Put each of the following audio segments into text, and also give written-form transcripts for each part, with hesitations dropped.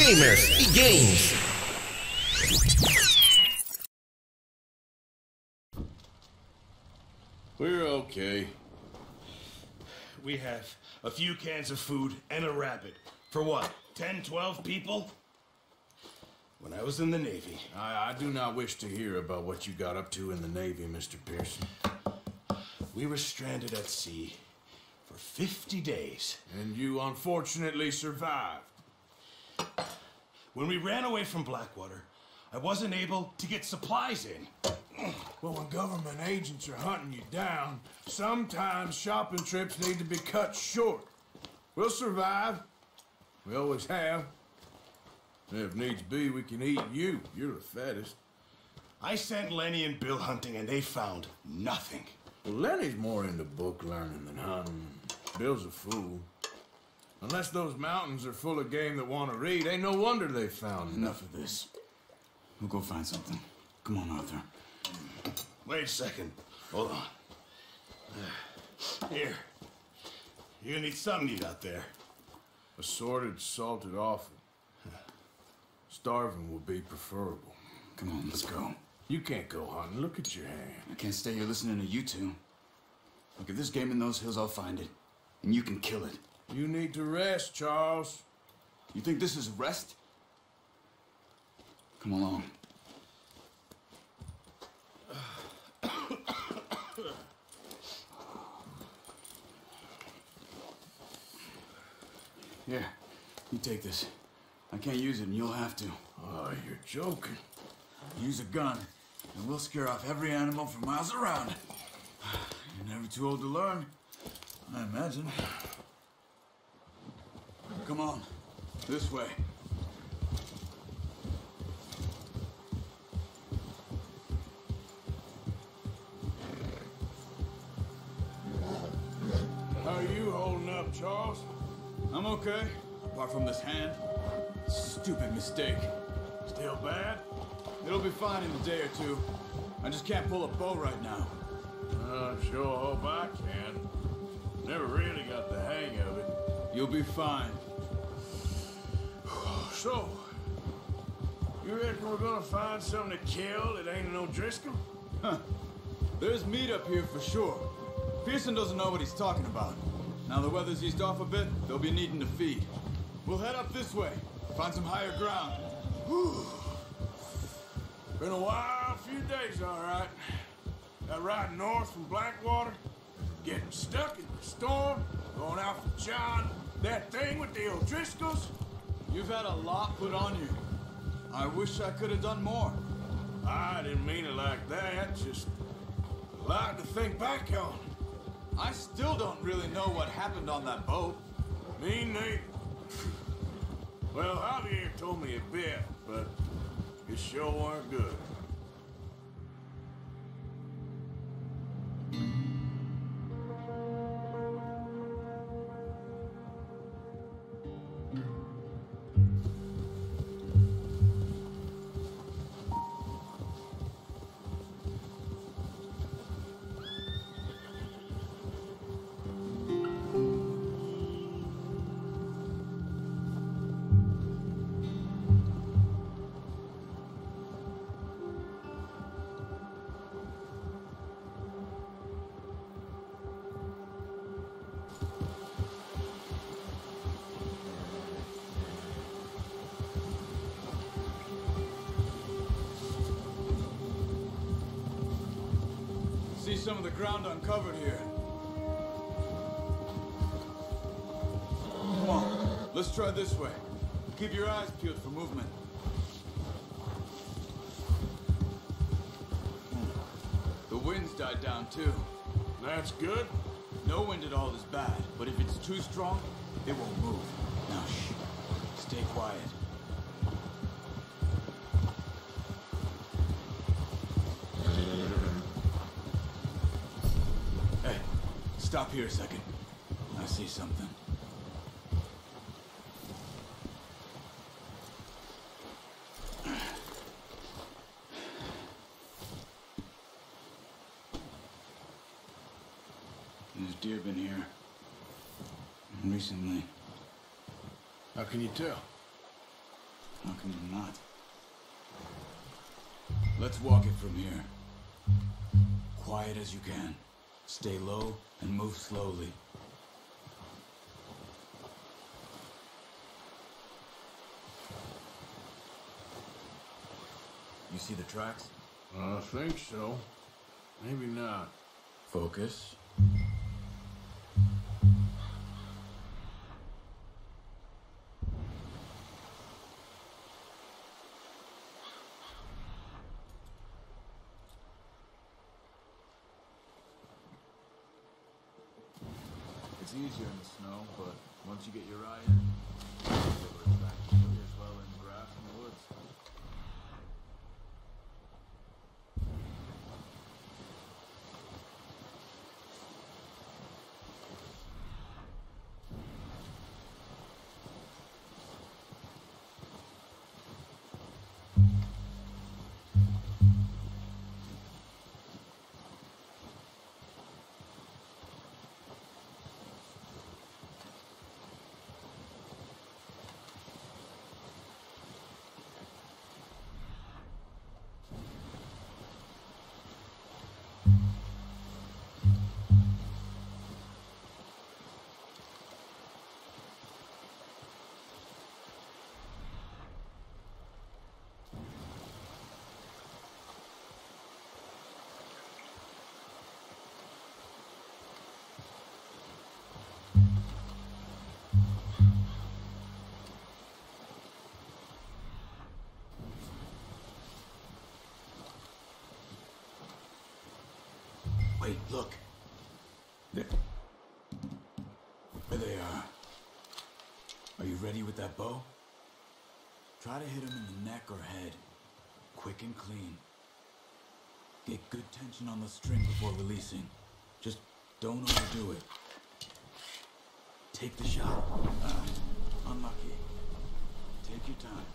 gamers y games. We're okay. We have a few cans of food and a rabbit. For what, 10, 12 people? When I was in the Navy... I do not wish to hear about what you got up to in the Navy, Mr. Pearson. We were stranded at sea for 50 days. And you unfortunately survived. When we ran away from Blackwater, I wasn't able to get supplies in. Well, when government agents are hunting you down, sometimes shopping trips need to be cut short. We'll survive. We always have. If needs be, we can eat you. You're the fattest. I sent Lenny and Bill hunting, and they found nothing. Well, Lenny's more into book learning than hunting. Bill's a fool. Unless those mountains are full of game that want to read, ain't no wonder they found Enough of this. We'll go find something. Come on, Arthur. Wait a second. Hold on. Here. You're gonna need something to eat out there. Assorted, salted offal. Starving would be preferable. Come on, let's go. You can't go hunting. Look at your hand. I can't stay here listening to you two. Look, if there's game in those hills, I'll find it. And you can kill it. You need to rest, Charles. You think this is rest? Come along. Here, you take this. I can't use it, and you'll have to. Oh, you're joking. Use a gun, and we'll scare off every animal for miles around. You're never too old to learn, I imagine. Come on, this way. How are you holding up, Charles? I'm okay, apart from this hand. Stupid mistake. Still bad? It'll be fine in a day or two. I just can't pull a bow right now. Sure hope I can. Never really got the hang of it. You'll be fine. So, you reckon we're gonna find something to kill that ain't no Driscoll? Huh. There's meat up here for sure. Pearson doesn't know what he's talking about. Now the weather's eased off a bit, they'll be needing to feed. We'll head up this way, find some higher ground. Whew. Been a wild few days, all right. That ride north from Blackwater, getting stuck in the storm, going out for John, that thing with the O'Driscolls. You've had a lot put on you. I wish I could have done more. I didn't mean it like that, just a lot to think back on. I still don't really know what happened on that boat. Me neither. Well, Javier told me a bit, but it sure weren't good. See some of the ground uncovered here. Come on, let's try this way. Keep your eyes peeled for movement. The wind's died down too. That's good. No wind at all is bad, but if it's too strong, it won't move. Now shh, stay quiet. Hey, stop here a second. I see something. There's deer been here. Recently. How can you tell? How can you not? Let's walk it from here. Quiet as you can. Stay low and move slowly. You see the tracks? I think so. Maybe not. Focus. It's easier in the snow, but once you get your eye in, it's back to as well in grass and woods. Wait, look. There they are. Are you ready with that bow? Try to hit him in the neck or head. Quick and clean. Get good tension on the string before releasing. Just don't overdo it. Take the shot. Unlucky. Take your time.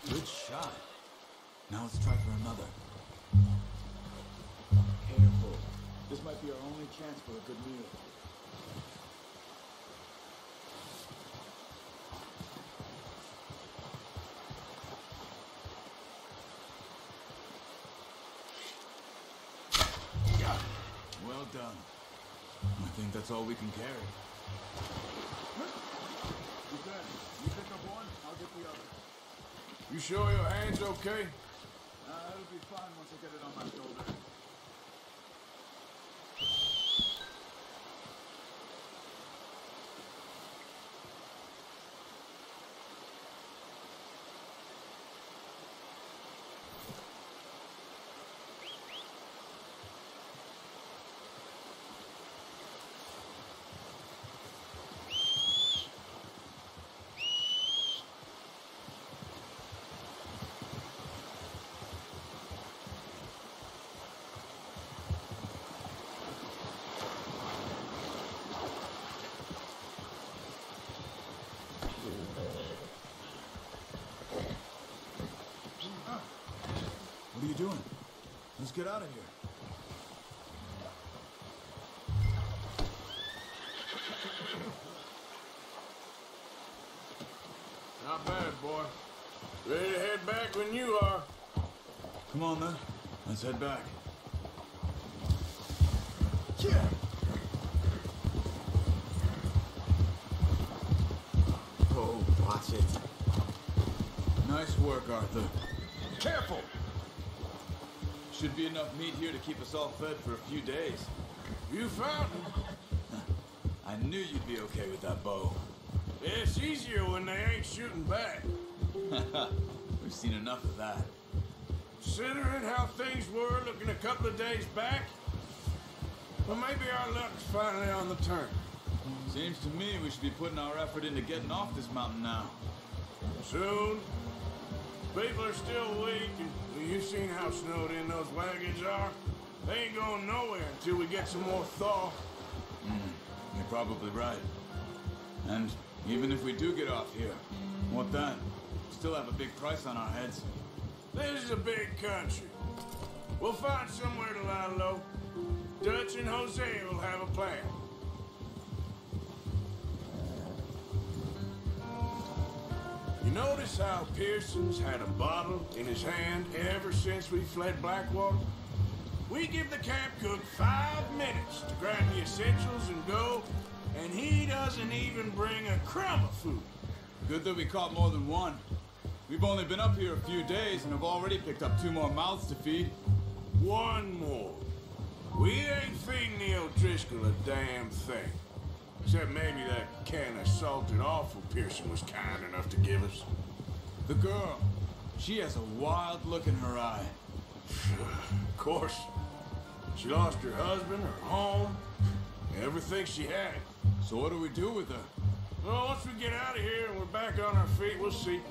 Good shot. Now let's try for another. Careful. This might be our only chance for a good meal. Well done. I think that's all we can carry. You pick up one, I'll get the other. You sure your hand's okay? It'll be fine once I get it on my shoulder. doing? Let's get out of here. Not bad, boy. Ready to head back when you are. Come on, then. Let's head back. Yeah. Oh, watch it. Nice work, Arthur. Careful! Should be enough meat here to keep us all fed for a few days. You found it. I knew you'd be okay with that bow. It's easier when they ain't shooting back. We've seen enough of that. Considering how things were looking a couple of days back, well, maybe our luck's finally on the turn. Seems to me we should be putting our effort into getting off this mountain now. Soon. People are still weak, and you've seen how snowed in those wagons are. They ain't going nowhere until we get some more thaw. You're probably right. And even if we do get off here, what then? Still have a big price on our heads. This is a big country. We'll find somewhere to lie low. Dutch and Jose will have a plan. You notice how Pearson's had a bottle in his hand ever since we fled Blackwater? We give the camp cook 5 minutes to grab the essentials and go, and he doesn't even bring a crumb of food. Good that we caught more than one. We've only been up here a few days and have already picked up 2 more mouths to feed. One more. We ain't feeding the O'Driscoll a damn thing. Except maybe that can of salted offal Pearson was kind enough to give us. The girl, she has a wild look in her eye. Of course. She lost her husband, her home, everything she had. So what do we do with her? Well, once we get out of here and we're back on our feet, we'll see.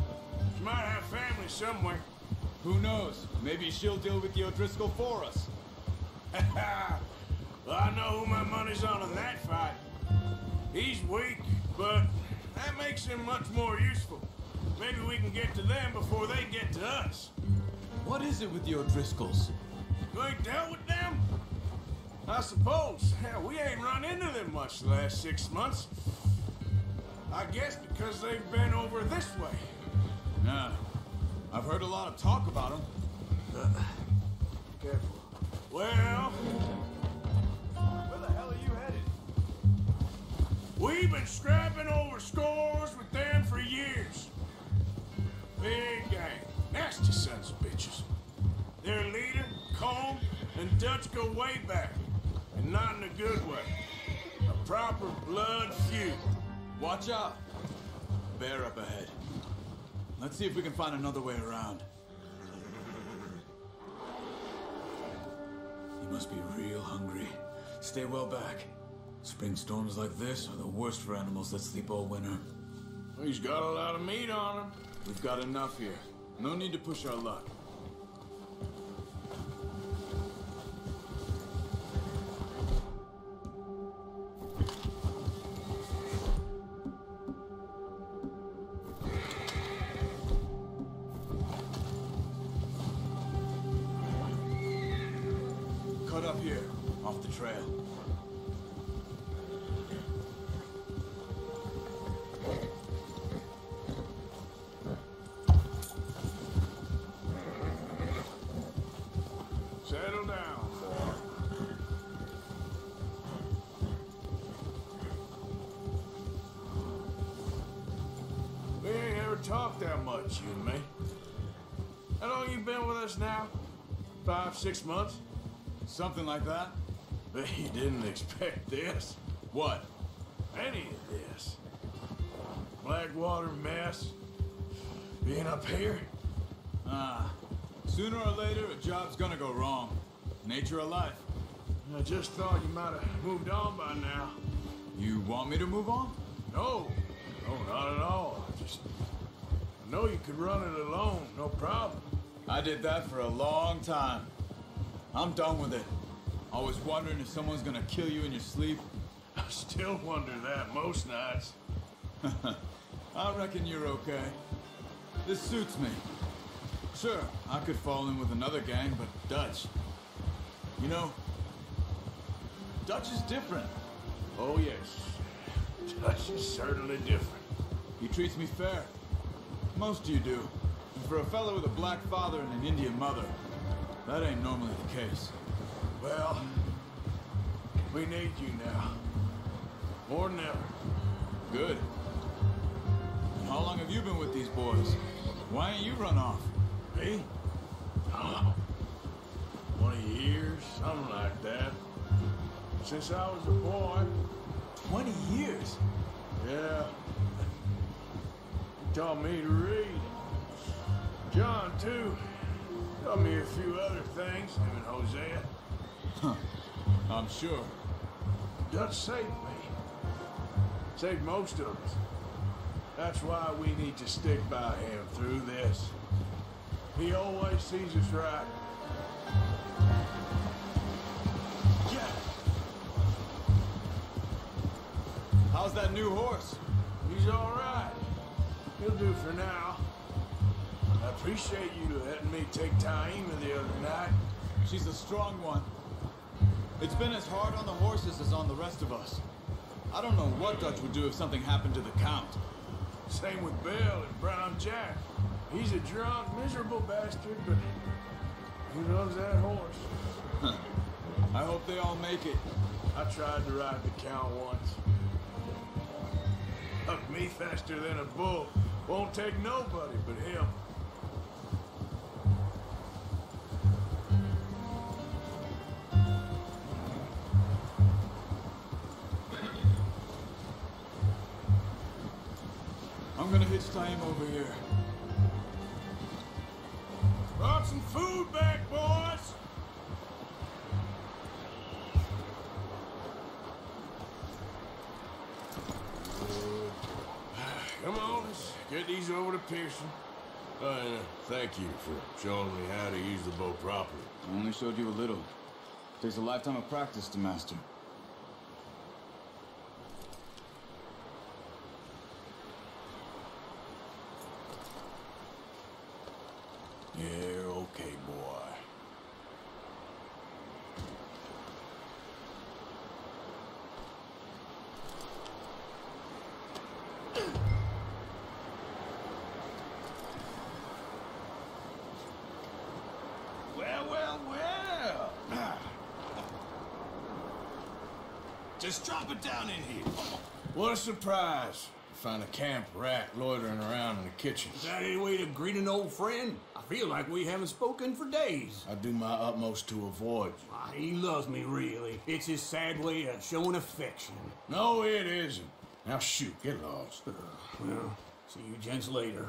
She might have family somewhere. Who knows? Maybe she'll deal with the O'Driscoll for us. Well, I know who my money's on in that fight. He's weak, but that makes him much more useful. Maybe we can get to them before they get to us. What is it with the O'Driscolls? You ain't dealt with them? I suppose. Hell, we ain't run into them much the last 6 months. I guess because they've been over this way. Yeah. I've heard a lot of talk about them. Careful. Well, Where the hell are you headed? we've been scrapping over scores with them for years. Big gang. Nasty sons of bitches. Their leader, Combe, and Dutch go way back. And not in a good way. A proper blood feud. Watch out. Bear up ahead. Let's see if we can find another way around. You must be real hungry. Stay well back. Spring storms like this are the worst for animals that sleep all winter. He's got a lot of meat on him. We've got enough here. No need to push our luck. Cut up here, off the trail. Settle down, boy. We ain't ever talked that much, you and me. How long you been with us now? 5, 6 months? Something like that? Bet you didn't expect this. What? Any of this. Blackwater mess. Being up here. Sooner or later, a job's gonna go wrong. Nature of life. I just thought you might have moved on by now. You want me to move on? No. No, not at all. I know you could run it alone, no problem. I did that for a long time. I'm done with it. Always wondering if someone's gonna kill you in your sleep. I still wonder that most nights. I reckon you're okay. This suits me. Sure, I could fall in with another gang, but Dutch... You know, Dutch is different. Oh, yes. Dutch is certainly different. He treats me fair. Most of you do. And for a fellow with a black father and an Indian mother, that ain't normally the case. Well, we need you now. More than ever. Good. And how long have you been with these boys? Why ain't you run off? Me? Oh, 20 years, something like that. Since I was a boy. 20 years? Yeah. He taught me to read. John, too. Taught me a few other things, him and Hosea. Huh. I'm sure. Dutch saved me. Saved most of us. That's why we need to stick by him through this. He always sees us right. Yeah. How's that new horse? He's all right. He'll do for now. I appreciate you letting me take Taima the other night. She's a strong one. It's been as hard on the horses as on the rest of us. I don't know what Dutch would do if something happened to the Count. Same with Bill and Brown Jack. He's a drunk, miserable bastard, but he loves that horse. I hope they all make it. I tried to ride the Count once. Hucked me faster than a bull. Won't take nobody but him. I'm gonna hitch Taima over here. Brought some food back, boys! Come on, let's get these over to Pearson. And thank you for showing me how to use the bow properly. I only showed you a little. Takes a lifetime of practice to master. Yeah, okay, boy. Well. Just drop it down in here. What a surprise. Find a camp rat loitering around in the kitchen. Is that any way to greet an old friend? I feel like we haven't spoken for days. I do my utmost to avoid you. Why, he loves me, really. It's his sad way of showing affection. No, it isn't. Now shoot, get lost. Well, see you gents later.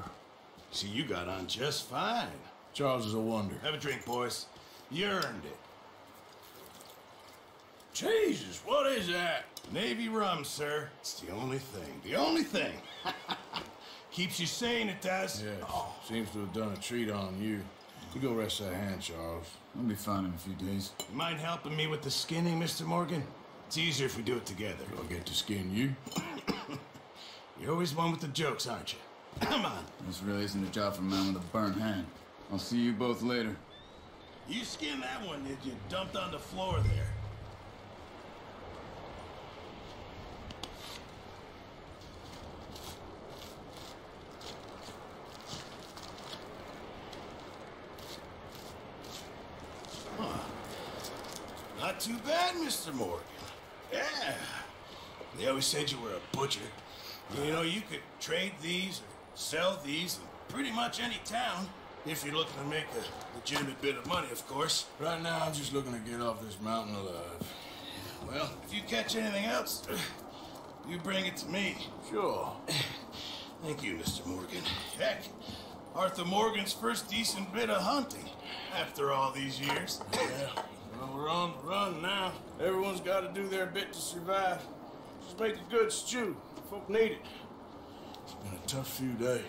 See, you got on just fine. Charles is a wonder. Have a drink, boys. You earned it. Jesus, what is that? Navy rum, sir. It's the only thing. The only thing. Keeps you sane, it does. Yeah, seems to have done a treat on you. You go rest that hand, Charles. I'll be fine in a few days. You mind helping me with the skinning, Mr. Morgan? It's easier if we do it together. I'll get to skin you. You're always one with the jokes, aren't you? Come on. This really isn't a job for a man with a burnt hand. I'll see you both later. You skinned that one that you dumped on the floor there. Not too bad, Mr. Morgan. Yeah. They always said you were a butcher. You know, you could trade these or sell these in pretty much any town. If you're looking to make a legitimate bit of money, of course. Right now, I'm just looking to get off this mountain alive. Well, if you catch anything else, you bring it to me. Sure. Thank you, Mr. Morgan. Heck, Arthur Morgan's first decent bit of hunting after all these years. Yeah. Well, we're on the run now. Everyone's got to do their bit to survive. Just make a good stew. Folk need it. It's been a tough few days.